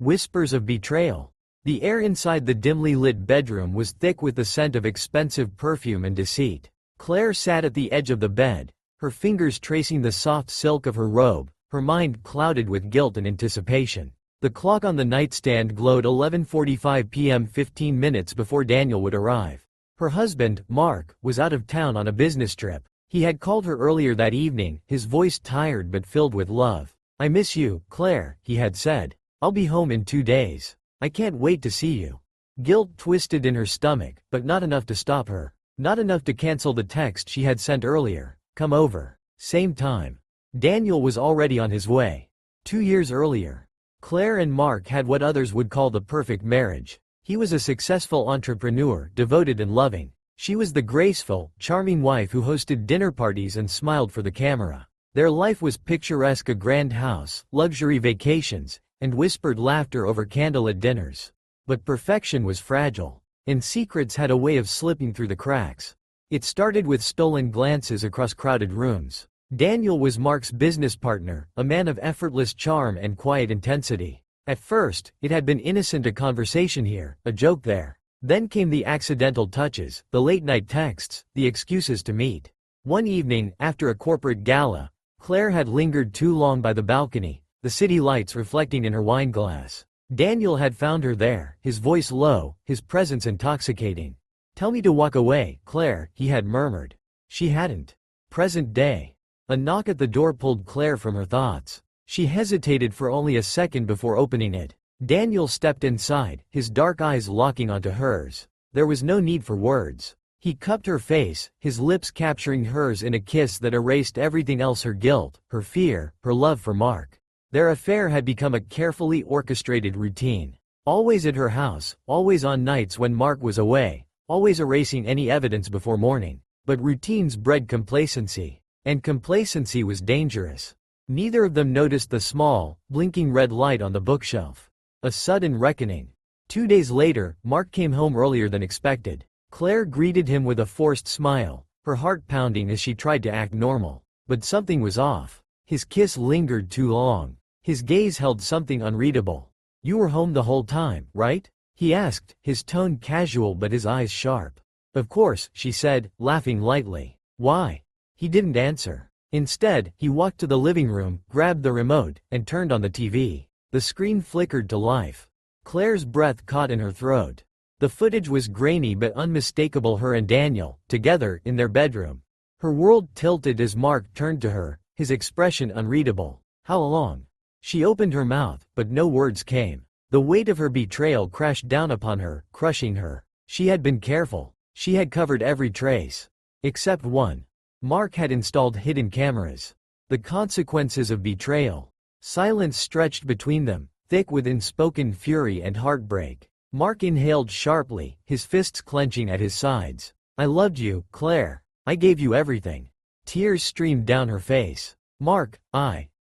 Whispers of betrayal. The air inside the dimly lit bedroom was thick with the scent of expensive perfume and deceit. Claire sat at the edge of the bed, her fingers tracing the soft silk of her robe, her mind clouded with guilt and anticipation. The clock on the nightstand glowed 11:45 p.m. 15 minutes before Daniel would arrive. Her husband, Mark, was out of town on a business trip. He had called her earlier that evening, his voice tired but filled with love. "I miss you, Claire," he had said. "I'll be home in 2 days. I can't wait to see you." Guilt twisted in her stomach, but not enough to stop her. Not enough to cancel the text she had sent earlier. "Come over. Same time." Daniel was already on his way. 2 years earlier, Claire and Mark had what others would call the perfect marriage. He was a successful entrepreneur, devoted and loving. She was the graceful, charming wife who hosted dinner parties and smiled for the camera. Their life was picturesque: a grand house, luxury vacations, and whispered laughter over candlelit dinners. But perfection was fragile, and secrets had a way of slipping through the cracks. It started with stolen glances across crowded rooms. Daniel was Mark's business partner, a man of effortless charm and quiet intensity. At first, it had been innocent: a conversation here, a joke there. Then came the accidental touches, the late-night texts, the excuses to meet. One evening, after a corporate gala, Claire had lingered too long by the balcony, the city lights reflecting in her wine glass. Daniel had found her there, his voice low, his presence intoxicating. "Tell me to walk away, Claire," he had murmured. She hadn't. Present day. A knock at the door pulled Claire from her thoughts. She hesitated for only a second before opening it. Daniel stepped inside, his dark eyes locking onto hers. There was no need for words. He cupped her face, his lips capturing hers in a kiss that erased everything else: her guilt, her fear, her love for Mark. Their affair had become a carefully orchestrated routine. Always at her house, always on nights when Mark was away, always erasing any evidence before morning. But routines bred complacency. And complacency was dangerous. Neither of them noticed the small, blinking red light on the bookshelf. A sudden reckoning. 2 days later, Mark came home earlier than expected. Claire greeted him with a forced smile, her heart pounding as she tried to act normal. But something was off. His kiss lingered too long. His gaze held something unreadable. "You were home the whole time, right?" he asked, his tone casual but his eyes sharp. "Of course," she said, laughing lightly. "Why?" He didn't answer. Instead, he walked to the living room, grabbed the remote, and turned on the TV. The screen flickered to life. Claire's breath caught in her throat. The footage was grainy but unmistakable: her and Daniel, together, in their bedroom. Her world tilted as Mark turned to her, his expression unreadable. "How long?" She opened her mouth, but no words came. The weight of her betrayal crashed down upon her, crushing her. She had been careful. She had covered every trace. Except one. Mark had installed hidden cameras. The consequences of betrayal. Silence stretched between them, thick with unspoken fury and heartbreak. Mark inhaled sharply, his fists clenching at his sides. "I loved you, Claire. I gave you everything." Tears streamed down her face. "Mark,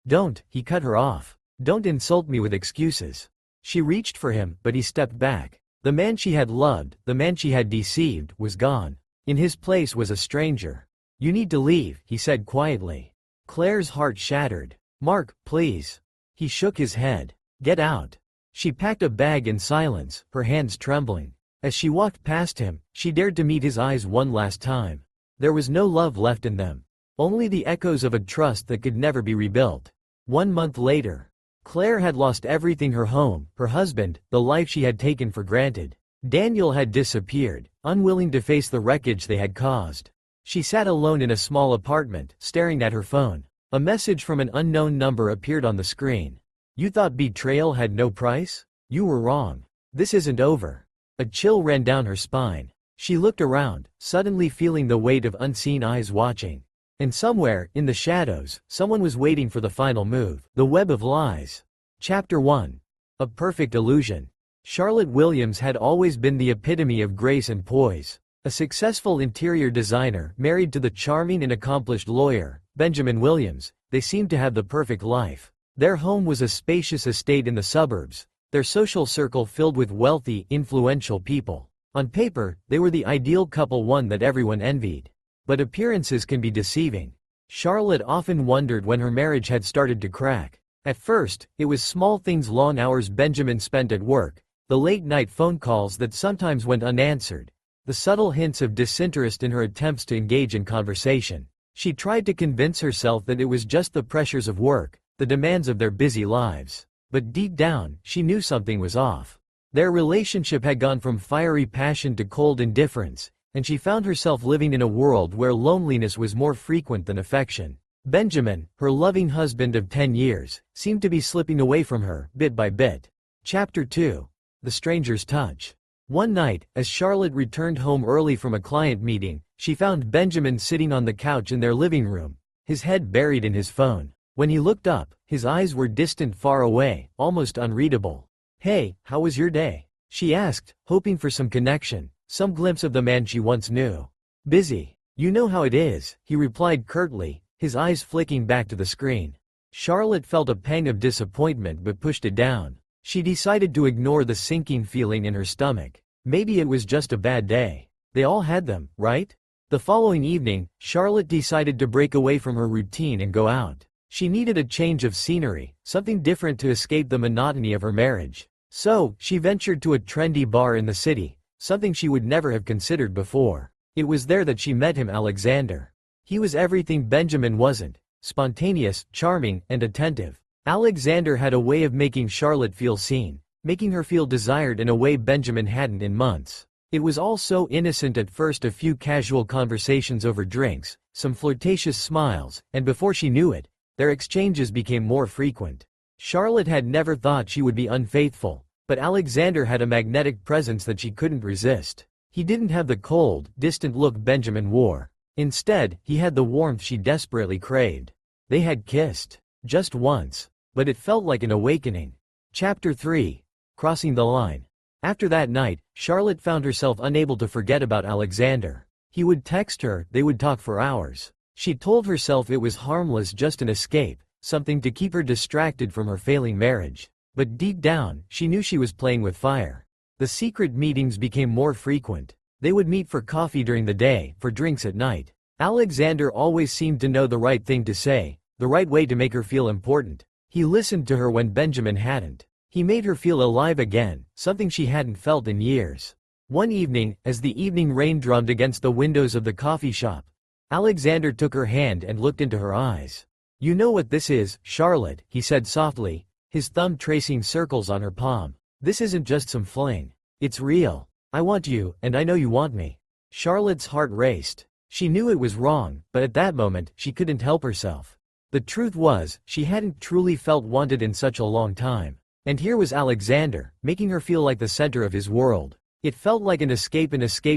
Don't," he cut her off. "Don't insult me with excuses." She reached for him, but he stepped back. The man she had loved, the man she had deceived, was gone. In his place was a stranger. "You need to leave," he said quietly. Claire's heart shattered. "Mark, please." He shook his head. "Get out." She packed a bag in silence, her hands trembling. As she walked past him, she dared to meet his eyes one last time. There was no love left in them. Only the echoes of a trust that could never be rebuilt. 1 month later. Claire had lost everything: her home, her husband, the life she had taken for granted. Daniel had disappeared, unwilling to face the wreckage they had caused. She sat alone in a small apartment, staring at her phone. A message from an unknown number appeared on the screen. "You thought betrayal had no price? You were wrong. This isn't over." A chill ran down her spine. She looked around, suddenly feeling the weight of unseen eyes watching. And somewhere, in the shadows, someone was waiting for the final move. The Web of Lies. Chapter 1. A Perfect Illusion. Charlotte Williams had always been the epitome of grace and poise. A successful interior designer, married to the charming and accomplished lawyer, Benjamin Williams, they seemed to have the perfect life. Their home was a spacious estate in the suburbs, their social circle filled with wealthy, influential people. On paper, they were the ideal couple, one that everyone envied. But appearances can be deceiving. Charlotte often wondered when her marriage had started to crack. At first, it was small things, long hours Benjamin spent at work, the late-night phone calls that sometimes went unanswered, the subtle hints of disinterest in her attempts to engage in conversation. She tried to convince herself that it was just the pressures of work, the demands of their busy lives. But deep down, she knew something was off. Their relationship had gone from fiery passion to cold indifference, and she found herself living in a world where loneliness was more frequent than affection. Benjamin, her loving husband of 10 years, seemed to be slipping away from her, bit by bit. Chapter 2. The Stranger's Touch. One night, as Charlotte returned home early from a client meeting, she found Benjamin sitting on the couch in their living room, his head buried in his phone. When he looked up, his eyes were distant, far away, almost unreadable. "Hey, how was your day?" she asked, hoping for some connection, some glimpse of the man she once knew. "Busy. You know how it is," he replied curtly, his eyes flicking back to the screen. Charlotte felt a pang of disappointment but pushed it down. She decided to ignore the sinking feeling in her stomach. Maybe it was just a bad day. They all had them, right? The following evening, Charlotte decided to break away from her routine and go out. She needed a change of scenery, something different to escape the monotony of her marriage. So, she ventured to a trendy bar in the city, something she would never have considered before. It was there that she met him, Alexander. He was everything Benjamin wasn't: spontaneous, charming, and attentive. Alexander had a way of making Charlotte feel seen, making her feel desired in a way Benjamin hadn't in months. It was all so innocent at first: a few casual conversations over drinks, some flirtatious smiles, and before she knew it, their exchanges became more frequent. Charlotte had never thought she would be unfaithful, but Alexander had a magnetic presence that she couldn't resist. He didn't have the cold, distant look Benjamin wore. Instead, he had the warmth she desperately craved. They had kissed. Just once. But it felt like an awakening. Chapter 3. Crossing the Line. After that night, Charlotte found herself unable to forget about Alexander. He would text her, they would talk for hours. She told herself it was harmless, just an escape, something to keep her distracted from her failing marriage. But deep down, she knew she was playing with fire. The secret meetings became more frequent. They would meet for coffee during the day, for drinks at night. Alexander always seemed to know the right thing to say, the right way to make her feel important. He listened to her when Benjamin hadn't. He made her feel alive again, something she hadn't felt in years. One evening, as the evening rain drummed against the windows of the coffee shop, Alexander took her hand and looked into her eyes. "You know what this is, Charlotte," he said softly, his thumb tracing circles on her palm. "This isn't just some fling. It's real. I want you, and I know you want me." Charlotte's heart raced. She knew it was wrong, but at that moment, she couldn't help herself. The truth was, she hadn't truly felt wanted in such a long time. And here was Alexander, making her feel like the center of his world. It felt like an escape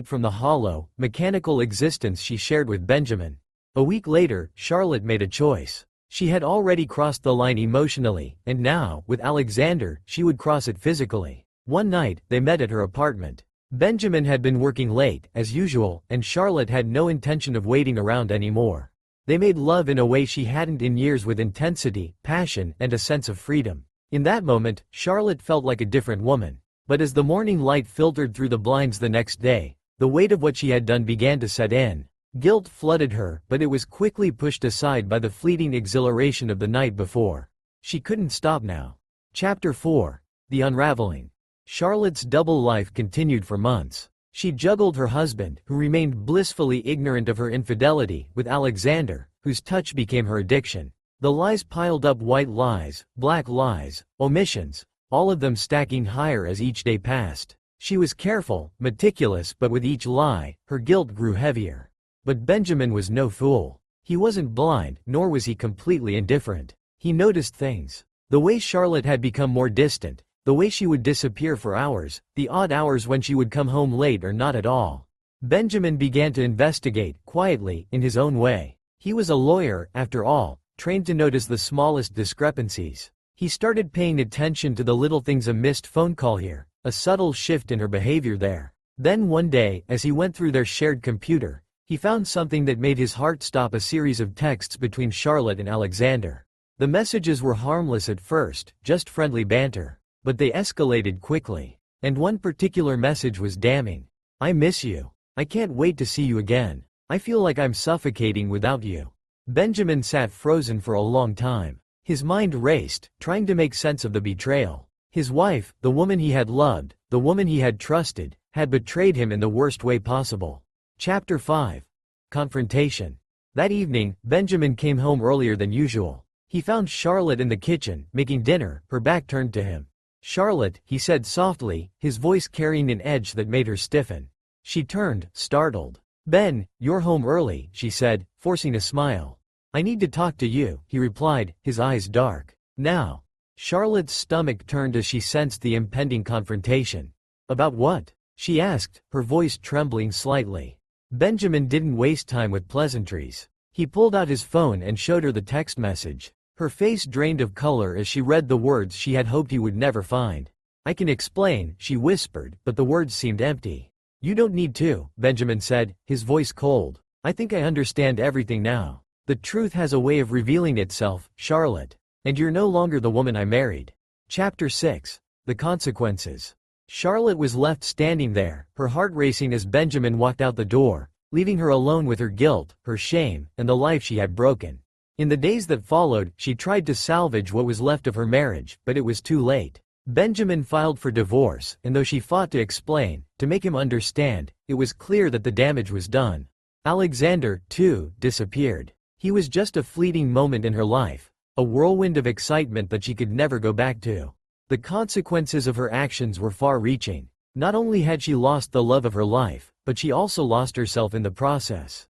from the hollow, mechanical existence she shared with Benjamin. A week later, Charlotte made a choice. She had already crossed the line emotionally, and now, with Alexander, she would cross it physically. One night, they met at her apartment. Benjamin had been working late, as usual, and Charlotte had no intention of waiting around anymore. They made love in a way she hadn't in years, with intensity, passion, and a sense of freedom. In that moment, Charlotte felt like a different woman. But as the morning light filtered through the blinds the next day, the weight of what she had done began to set in. Guilt flooded her, but it was quickly pushed aside by the fleeting exhilaration of the night before. She couldn't stop now. Chapter 4. The Unraveling. Charlotte's double life continued for months. She juggled her husband, who remained blissfully ignorant of her infidelity, with Alexander, whose touch became her addiction. The lies piled up: white lies, black lies, omissions, all of them stacking higher as each day passed. She was careful, meticulous, but with each lie, her guilt grew heavier. But Benjamin was no fool. He wasn't blind, nor was he completely indifferent. He noticed things. The way Charlotte had become more distant, the way she would disappear for hours, the odd hours when she would come home late or not at all. Benjamin began to investigate, quietly, in his own way. He was a lawyer, after all, trained to notice the smallest discrepancies. He started paying attention to the little things: a missed phone call here, a subtle shift in her behavior there. Then one day, as he went through their shared computer, he found something that made his heart stop: a series of texts between Charlotte and Alexander. The messages were harmless at first, just friendly banter. But they escalated quickly. And one particular message was damning. "I miss you. I can't wait to see you again. I feel like I'm suffocating without you." Benjamin sat frozen for a long time. His mind raced, trying to make sense of the betrayal. His wife, the woman he had loved, the woman he had trusted, had betrayed him in the worst way possible. Chapter 5. Confrontation. That evening, Benjamin came home earlier than usual. He found Charlotte in the kitchen, making dinner, her back turned to him. "Charlotte," he said softly, his voice carrying an edge that made her stiffen. She turned, startled. "Ben, you're home early," she said, forcing a smile. "I need to talk to you," he replied, his eyes dark. "Now." Charlotte's stomach turned as she sensed the impending confrontation. "About what?" she asked, her voice trembling slightly. Benjamin didn't waste time with pleasantries. He pulled out his phone and showed her the text message. Her face drained of color as she read the words she had hoped he would never find. "I can explain," she whispered, but the words seemed empty. "You don't need to," Benjamin said, his voice cold. "I think I understand everything now. The truth has a way of revealing itself, Charlotte. And you're no longer the woman I married." Chapter 6. The Consequences. Charlotte was left standing there, her heart racing as Benjamin walked out the door, leaving her alone with her guilt, her shame, and the life she had broken. In the days that followed, she tried to salvage what was left of her marriage, but it was too late. Benjamin filed for divorce, and though she fought to explain, to make him understand, it was clear that the damage was done. Alexander, too, disappeared. He was just a fleeting moment in her life, a whirlwind of excitement that she could never go back to. The consequences of her actions were far-reaching. Not only had she lost the love of her life, but she also lost herself in the process.